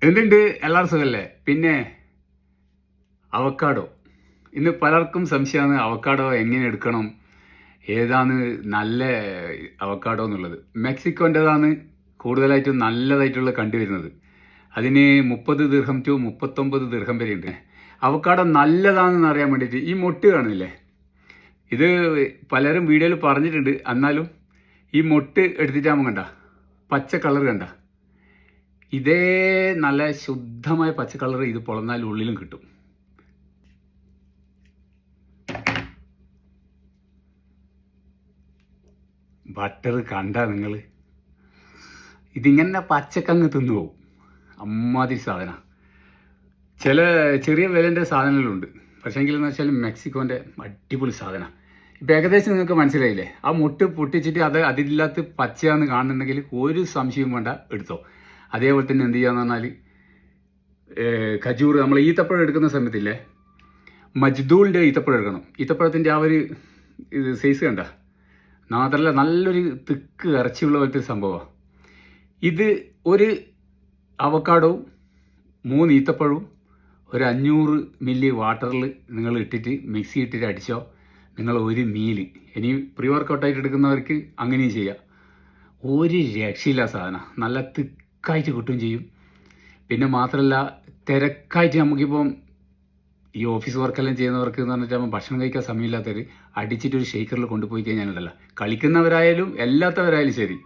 എന്തുണ്ട് എല്ലാവരും സുഖല്ലേ? പിന്നെ അവക്കാഡോ, ഇന്ന് പലർക്കും സംശയമാണ് അവക്കാഡോ എങ്ങനെ എടുക്കണം, ഏതാണ് നല്ല അവക്കാഡോ എന്നുള്ളത്. മെക്സിക്കോൻ്റെതാണ് കൂടുതലായിട്ടും നല്ലതായിട്ടുള്ള കണ്ടുവരുന്നത്. അതിന് 30 ദിർഹം ടു 39 ദിർഹം വരെ ഉണ്ട്. അവക്കാഡോ നല്ലതാണെന്ന് അറിയാൻ വേണ്ടിയിട്ട് ഈ മൊട്ട് കാണില്ലേ, ഇത് പലരും വീഡിയോയിൽ പറഞ്ഞിട്ടുണ്ട്. എന്നാലും ഈ മൊട്ട് എടുത്തിട്ടാകുമ്പോൾ കണ്ട പച്ച കളർ കണ്ട, ഇതേ നല്ല ശുദ്ധമായ പച്ച കളർ ഇത് പൊളന്നാൽ ഉള്ളിലും കിട്ടും. ബട്ടർ കണ്ട നിങ്ങൾ, ഇതിങ്ങനെ പച്ചക്കങ്ങ് തിന്നു പോകും. അമ്മാതിരി സാധനം. ചില ചെറിയ വിലൻ്റെ സാധനങ്ങളുണ്ട്, പക്ഷേങ്കിലെന്ന് വെച്ചാൽ മെക്സിക്കോൻ്റെ അടിപൊളി സാധനം. ഇപ്പം ഏകദേശം നിങ്ങൾക്ക് മനസ്സിലായില്ലേ? ആ മുട്ട് പൊട്ടിച്ചിട്ട് അത് അതില്ലാത്ത പച്ചയാന്ന് കാണുന്നുണ്ടെങ്കിൽ ഒരു സംശയവും വേണ്ട, എടുത്തോ. അതേപോലെ തന്നെ എന്ത് ചെയ്യാന്ന് പറഞ്ഞാൽ ഖജൂർ, നമ്മൾ ഈത്തപ്പഴം എടുക്കുന്ന സമയത്തില്ലേ, മജ്ദൂളിൻ്റെ ഈത്തപ്പഴം എടുക്കണം. ഈത്തപ്പഴത്തിൻ്റെ ആ ഒരു സൈസ് കണ്ട, മാത്രമല്ല നല്ലൊരു തിക്ക് ഇറച്ചിയുള്ള പോലത്തെ സംഭവമാണ് ഇത്. ഒരു അവക്കാഡോവും 3 ഈത്തപ്പഴവും ഒരു 500 മില്ലി വാട്ടറിൽ നിങ്ങൾ ഇട്ടിട്ട് മിക്സി ഇട്ടിട്ട് അടിച്ചോ, നിങ്ങൾ ഒരു മീല്. ഇനി പ്രീ വർക്കൗട്ടായിട്ട് എടുക്കുന്നവർക്ക് അങ്ങനെയും ചെയ്യാം. ഒരു രക്ഷയില്ല സാധനം, നല്ല തിക്കായിട്ട് കിട്ടുകയും ചെയ്യും. പിന്നെ മാത്രമല്ല തിരക്കായിട്ട് നമുക്കിപ്പം ഈ ഓഫീസ് വർക്കെല്ലാം ചെയ്യുന്നവർക്ക് എന്ന് പറഞ്ഞിട്ട് ഭക്ഷണം കഴിക്കാൻ സമയമില്ലാത്തവർ അടിച്ചിട്ടൊരു ഷേക്കറിൽ കൊണ്ടുപോയി കഴിഞ്ഞാലുണ്ടല്ലോ, കളിക്കുന്നവരായാലും എല്ലാത്തവരായാലും ശരി,